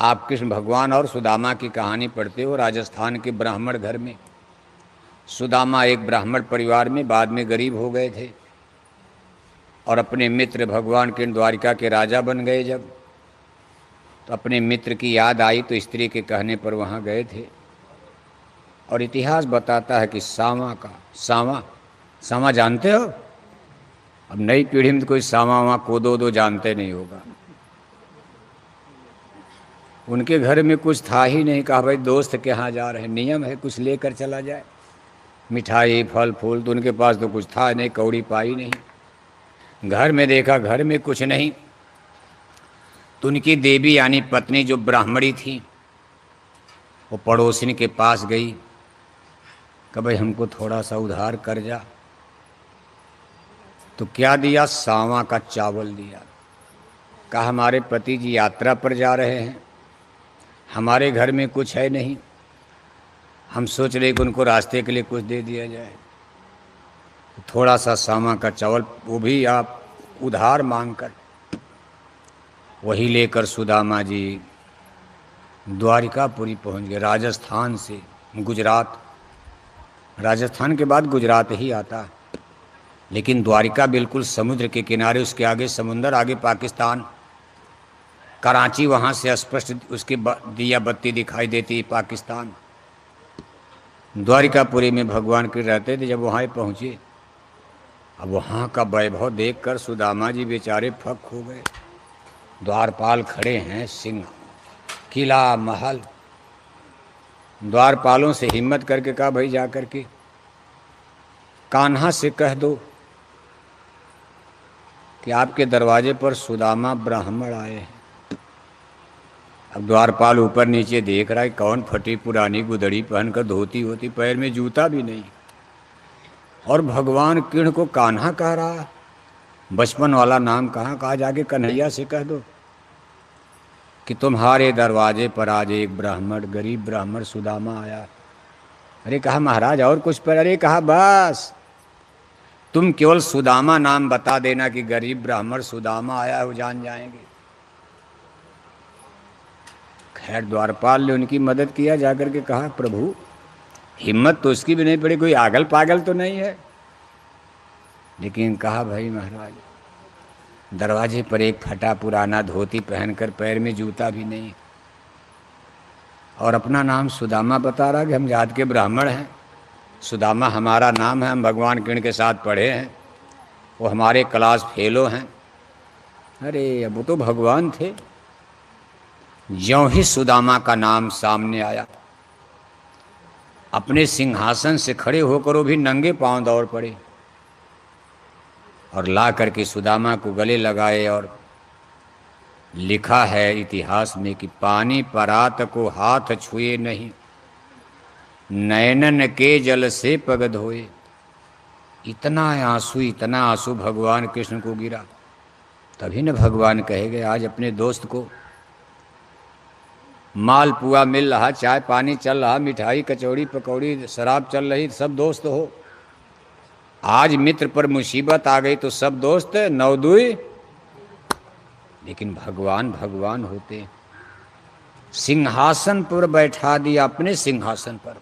आप कृष्ण भगवान और सुदामा की कहानी पढ़ते हो। राजस्थान के ब्राह्मण घर में सुदामा एक ब्राह्मण परिवार में बाद में गरीब हो गए थे और अपने मित्र भगवान कृष्ण द्वारिका के राजा बन गए। जब तो अपने मित्र की याद आई तो स्त्री के कहने पर वहाँ गए थे। और इतिहास बताता है कि सांवा सांवा जानते हो? अब नई पीढ़ी में तो कोई सांवा वहाँ कोदो दो जानते नहीं होगा। उनके घर में कुछ था ही नहीं। कहा भाई दोस्त के यहाँ जा रहे हैं, नियम है कुछ लेकर चला जाए, मिठाई फल फूल। तो उनके पास तो कुछ था नहीं, कौड़ी पाई नहीं। घर में देखा, घर में कुछ नहीं। तो उनकी देवी यानी पत्नी जो ब्राह्मणी थी वो पड़ोसिन के पास गई, कहा भाई हमको थोड़ा सा उधार कर जा। तो क्या दिया? सांवा का चावल दिया। कहा हमारे पति जी यात्रा पर जा रहे हैं, हमारे घर में कुछ है नहीं, हम सोच रहे कि उनको रास्ते के लिए कुछ दे दिया जाए। थोड़ा सा सांवा का चावल, वो भी आप उधार मांगकर, वही लेकर सुदामा जी द्वारिकापुरी पहुंच गए। राजस्थान से गुजरात, राजस्थान के बाद गुजरात ही आता, लेकिन द्वारिका बिल्कुल समुद्र के किनारे, उसके आगे समुंदर, आगे पाकिस्तान। कराची वहाँ से स्पष्ट उसकी दिया बत्ती दिखाई देती है, पाकिस्तान। द्वारिकापुरी में भगवान के रहते थे। जब वहाँ पहुँचे, अब वहाँ का वैभव देखकर सुदामा जी बेचारे फक हो गए। द्वारपाल खड़े हैं, सिंह, किला, महल। द्वारपालों से हिम्मत करके कहा भाई जा कर के कान्हा से कह दो कि आपके दरवाजे पर सुदामा ब्राह्मण आए हैं। अब द्वारपाल ऊपर नीचे देख रहा है, कौन फटी पुरानी गुदड़ी पहनकर, धोती होती, पैर में जूता भी नहीं, और भगवान कृष्ण को कान्हा कह रहा। बचपन वाला नाम कहाँ? कहा जाके कन्हैया से कह दो कि तुम्हारे दरवाजे पर आज एक ब्राह्मण, गरीब ब्राह्मण सुदामा आया। अरे कहा महाराज और कुछ पर? अरे कहा बस तुम केवल सुदामा नाम बता देना कि गरीब ब्राह्मण सुदामा आया, वो जान जाएंगे। खैर द्वारपाल ने उनकी मदद किया, जाकर के कहा प्रभु हिम्मत तो उसकी भी नहीं पड़ी, कोई आगल पागल तो नहीं है। लेकिन कहा भाई महाराज, दरवाजे पर एक फटा पुराना धोती पहनकर, पैर में जूता भी नहीं, और अपना नाम सुदामा बता रहा कि हम जात के ब्राह्मण हैं, सुदामा हमारा नाम है, हम भगवान कृष्ण के साथ पढ़े हैं, वो हमारे क्लास फेलो हैं। अरे अब वो तो भगवान थे। ज्यों ही सुदामा का नाम सामने आया, अपने सिंहासन से खड़े होकर वो भी नंगे पांव दौड़ पड़े और ला करके सुदामा को गले लगाए। और लिखा है इतिहास में कि पानी परात को हाथ छुए नहीं, नयनन के जल से पग धोए। इतना आंसू भगवान कृष्ण को गिरा। तभी न भगवान कहेंगे आज अपने दोस्त को, माल पुआ मिल रहा, चाय पानी चल रहा, मिठाई कचौड़ी पकौड़ी शराब चल रही, सब दोस्त हो। आज मित्र पर मुसीबत आ गई तो सब दोस्त नवदुई। लेकिन भगवान भगवान होते। सिंहासन पर बैठा दिया, अपने सिंहासन पर,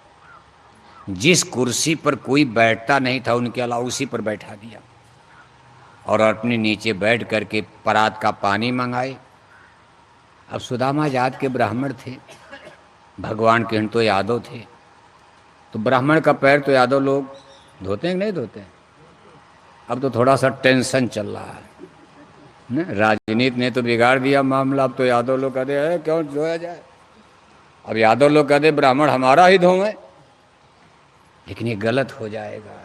जिस कुर्सी पर कोई बैठता नहीं था उनके अलावा उसी पर बैठा दिया, और अपने नीचे बैठ करके परात का पानी मंगाए। अब सुदामा जात के ब्राह्मण थे, भगवान कृष्ण तो यादव थे, तो ब्राह्मण का पैर तो यादव लोग धोते हैं कि नहीं धोते हैं? अब तो थोड़ा सा टेंशन चल रहा है न, राजनीति ने तो बिगाड़ दिया मामला। अब तो यादव लोग कहते हैं क्यों धोया जाए, अब यादव लोग कहते ब्राह्मण हमारा ही धोए। लेकिन ये गलत हो जाएगा।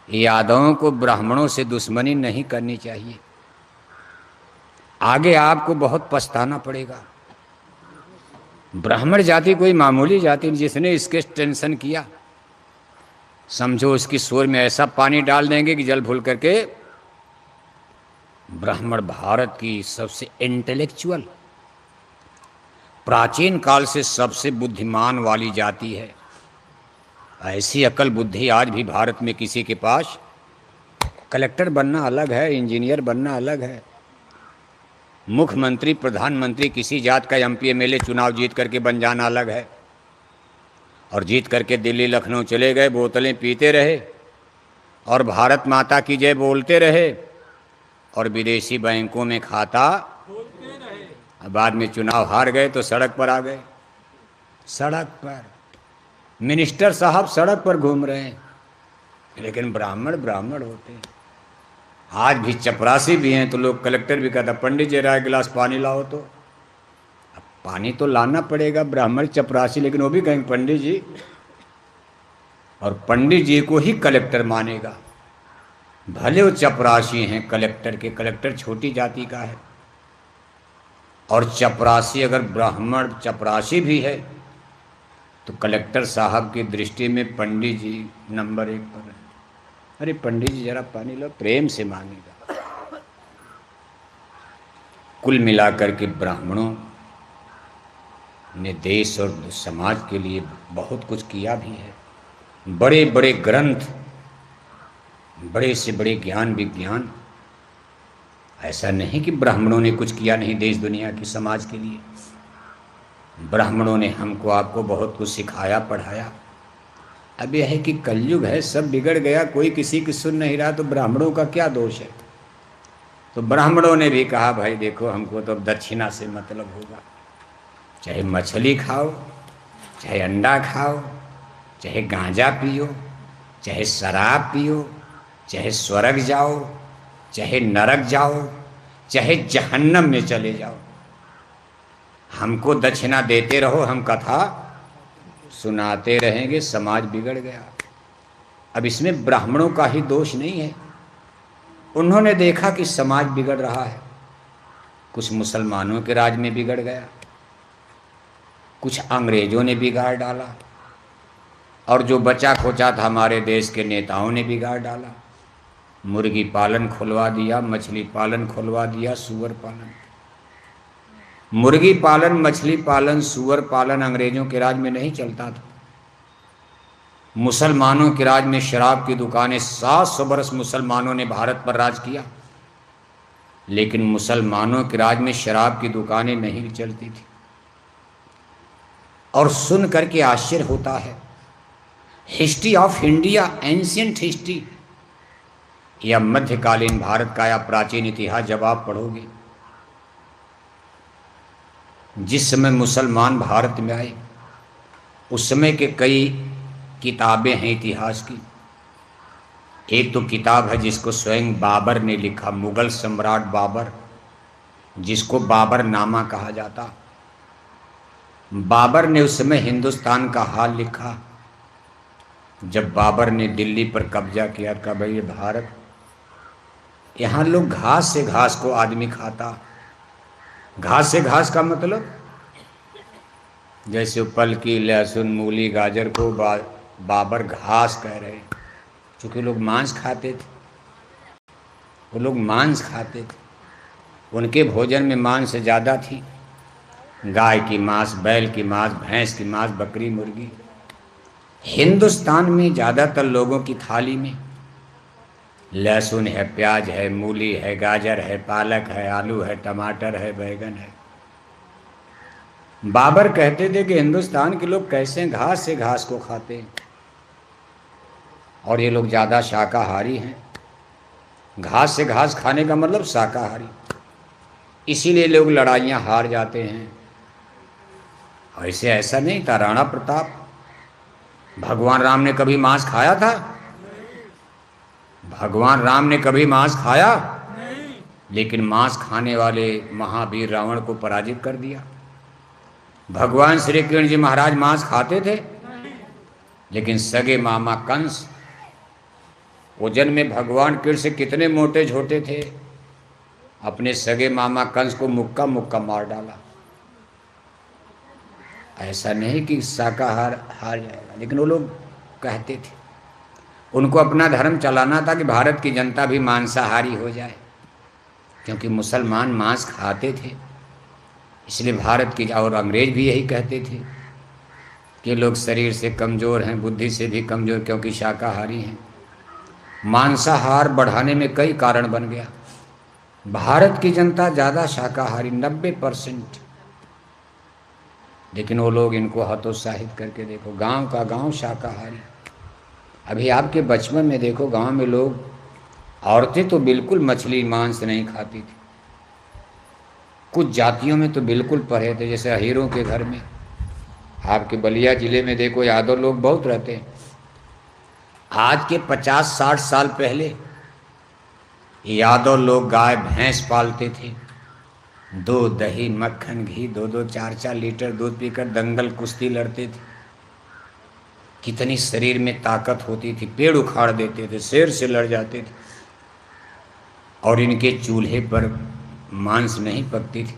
यादवों को ब्राह्मणों से दुश्मनी नहीं करनी चाहिए, आगे आपको बहुत पछताना पड़ेगा। ब्राह्मण जाति कोई मामूली जाति नहीं, जिसने इसके टेंशन किया समझो उसकी सोर में ऐसा पानी डाल देंगे कि जल भूल करके। ब्राह्मण भारत की सबसे इंटेलेक्चुअल, प्राचीन काल से सबसे बुद्धिमान वाली जाति है। ऐसी अकल बुद्धि आज भी भारत में किसी के पास। कलेक्टर बनना अलग है, इंजीनियर बनना अलग है, मुख्यमंत्री प्रधानमंत्री किसी जात का एमपी एमएलए चुनाव जीत करके बन जाना अलग है, और जीत करके दिल्ली लखनऊ चले गए, बोतलें पीते रहे और भारत माता की जय बोलते रहे और विदेशी बैंकों में खाता बाद में चुनाव हार गए तो सड़क पर आ गए। सड़क पर मिनिस्टर साहब सड़क पर घूम रहे हैं, लेकिन ब्राह्मण ब्राह्मण होते हैं। आज भी चपरासी भी हैं तो लोग, कलेक्टर भी कहता पंडित जी एक गिलास पानी लाओ, तो अब पानी तो लाना पड़ेगा, ब्राह्मण चपरासी, लेकिन वो भी कहेंगे पंडित जी, और पंडित जी को ही कलेक्टर मानेगा। भले वो चपरासी हैं कलेक्टर के, कलेक्टर छोटी जाति का है, और चपरासी अगर ब्राह्मण चपरासी भी है तो कलेक्टर साहब की दृष्टि में पंडित जी नंबर 1 पर है। अरे पंडित जी जरा पानी लो, प्रेम से मांगेगा। कुल मिलाकर के ब्राह्मणों ने देश और समाज के लिए बहुत कुछ किया भी है। बड़े बड़े ग्रंथ, बड़े से बड़े ज्ञान विज्ञान, ऐसा नहीं कि ब्राह्मणों ने कुछ किया नहीं देश दुनिया की समाज के लिए। ब्राह्मणों ने हमको आपको बहुत कुछ सिखाया पढ़ाया। अब यह है कि कलयुग है, सब बिगड़ गया, कोई किसी की सुन नहीं रहा, तो ब्राह्मणों का क्या दोष है। तो ब्राह्मणों ने भी कहा भाई देखो हमको तो अब दक्षिणा से मतलब होगा, चाहे मछली खाओ, चाहे अंडा खाओ, चाहे गांजा पियो, चाहे शराब पियो, चाहे स्वर्ग जाओ, चाहे नरक जाओ, चाहे जहन्नम में चले जाओ, हमको दक्षिणा देते रहो, हम कथा सुनाते रहेंगे। समाज बिगड़ गया। अब इसमें ब्राह्मणों का ही दोष नहीं है, उन्होंने देखा कि समाज बिगड़ रहा है। कुछ मुसलमानों के राज में बिगड़ गया, कुछ अंग्रेजों ने बिगाड़ डाला, और जो बचा खोचा था हमारे देश के नेताओं ने बिगाड़ डाला। मुर्गी पालन खुलवा दिया, मछली पालन खुलवा दिया, सूअर पालन। मुर्गी पालन, मछली पालन, सूअर पालन अंग्रेजों के राज में नहीं चलता था। मुसलमानों के राज में शराब की दुकानें, 700 वर्ष मुसलमानों ने भारत पर राज किया, लेकिन मुसलमानों के राज में शराब की दुकानें नहीं चलती थी। और सुन करके आश्चर्य होता है, history of India, ancient history, या मध्यकालीन भारत का या प्राचीन इतिहास जब आप पढ़ोगे, जिस समय मुसलमान भारत में आए उस समय के कई किताबें हैं इतिहास की। एक तो किताब है जिसको स्वयं बाबर ने लिखा, मुगल सम्राट बाबर, जिसको बाबर नामा कहा जाता। बाबर ने उस समय हिंदुस्तान का हाल लिखा। जब बाबर ने दिल्ली पर कब्जा किया, कहा भाई ये भारत, यहाँ लोग घास से घास को आदमी खाता। घास से घास का मतलब जैसे पलकी, लहसुन, मूली, गाजर को बाबर घास कह रहे, क्योंकि लोग मांस खाते थे, वो लोग मांस खाते थे, उनके भोजन में मांस ज़्यादा थी। गाय की मांस, बैल की मांस, भैंस की मांस, बकरी, मुर्गी। हिंदुस्तान में ज़्यादातर लोगों की थाली में लहसुन है, प्याज है, मूली है, गाजर है, पालक है, आलू है, टमाटर है, बैगन है। बाबर कहते थे कि हिंदुस्तान के लोग कैसे घास से घास को खाते हैं, और ये लोग ज़्यादा शाकाहारी हैं। घास से घास खाने का मतलब शाकाहारी, इसीलिए लोग लड़ाइयाँ हार जाते हैं। ऐसे ऐसा नहीं था। राणा प्रताप, भगवान राम ने कभी मांस खाया था? भगवान राम ने कभी मांस खाया? लेकिन मांस खाने वाले महावीर रावण को पराजित कर दिया। भगवान श्री कृष्ण जी महाराज मांस खाते थे, लेकिन सगे मामा कंस, वजन में भगवान कृष्ण से कितने मोटे झोटे थे, अपने सगे मामा कंस को मुक्का मुक्का मार डाला। ऐसा नहीं कि शाकाहार हार जाएगा, लेकिन वो लोग कहते थे, उनको अपना धर्म चलाना था कि भारत की जनता भी मांसाहारी हो जाए, क्योंकि मुसलमान मांस खाते थे। इसलिए भारत की, और अंग्रेज भी यही कहते थे कि लोग शरीर से कमज़ोर हैं, बुद्धि से भी कमज़ोर, क्योंकि शाकाहारी हैं। मांसाहार बढ़ाने में कई कारण बन गया। भारत की जनता ज़्यादा शाकाहारी 90%, लेकिन वो लोग इनको हतोत्साहित करके देखो, गांव का गांव शाकाहारी। अभी आपके बचपन में देखो, गांव में लोग, औरतें तो बिल्कुल मछली मांस नहीं खाती थी, कुछ जातियों में तो बिल्कुल परहेज थे, जैसे अहीरों के घर में। आपके बलिया जिले में देखो, यादव लोग बहुत रहते हैं। आज के 50-60 साल पहले यादव लोग गाय भैंस पालते थे, दूध दही मक्खन घी 2-2 4-4 लीटर दूध पीकर दंगल कुश्ती लड़ते थे। कितनी शरीर में ताकत होती थी, पेड़ उखाड़ देते थे, शेर से लड़ जाते थे। और इनके चूल्हे पर मांस नहीं पकती थी।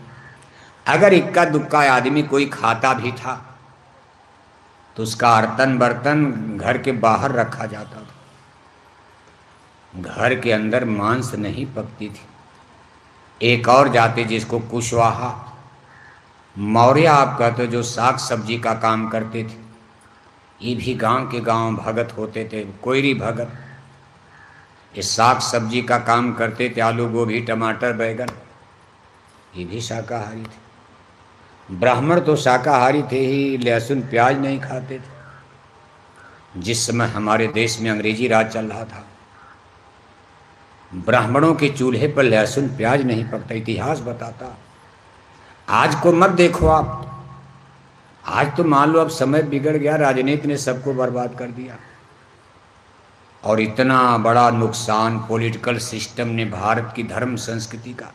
अगर इक्का दुक्का आदमी कोई खाता भी था तो उसका अर्तन बर्तन घर के बाहर रखा जाता था, घर के अंदर मांस नहीं पकती थी। एक और जाति जिसको कुशवाहा मौर्य आप कहते, जो साग सब्जी का काम करते थे, ये भी गांव के गांव भगत होते थे, कोयरी भगत। ये साग सब्जी का काम करते थे, आलू गोभी टमाटर बैगन, ये भी शाकाहारी थे। ब्राह्मण तो शाकाहारी थे ही, लहसुन प्याज नहीं खाते थे। जिस समय हमारे देश में अंग्रेजी राज चल रहा था, ब्राह्मणों के चूल्हे पर लहसुन प्याज नहीं पकता, इतिहास बताता। आज को मत देखो आप, आज तो मान लो अब समय बिगड़ गया, राजनीति ने सबको बर्बाद कर दिया, और इतना बड़ा नुकसान पॉलिटिकल सिस्टम ने भारत की धर्म संस्कृति का।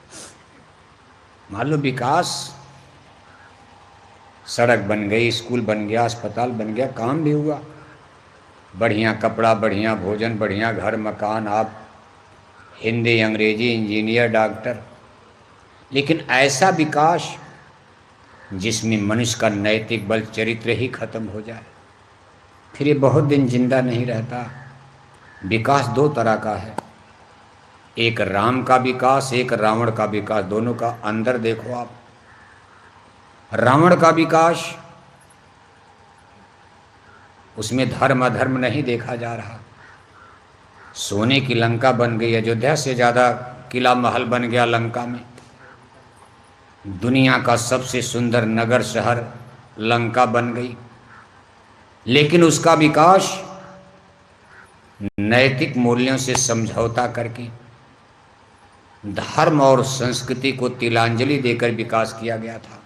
मान लो विकास, सड़क बन गई, स्कूल बन गया, अस्पताल बन गया, काम भी हुआ, बढ़िया कपड़ा, बढ़िया भोजन, बढ़िया घर मकान, आप हिंदी अंग्रेजी इंजीनियर डॉक्टर। लेकिन ऐसा विकास जिसमें मनुष्य का नैतिक बल चरित्र ही खत्म हो जाए, फिर ये बहुत दिन जिंदा नहीं रहता। विकास दो तरह का है, एक राम का विकास, एक रावण का विकास। दोनों का अंदर देखो आप। रावण का विकास, उसमें धर्म अधर्म नहीं देखा जा रहा। सोने की लंका बन गई, अयोध्या से ज़्यादा किला महल बन गया लंका में। दुनिया का सबसे सुंदर नगर शहर लंका बन गई, लेकिन उसका विकास नैतिक मूल्यों से समझौता करके, धर्म और संस्कृति को तिलांजलि देकर विकास किया गया था।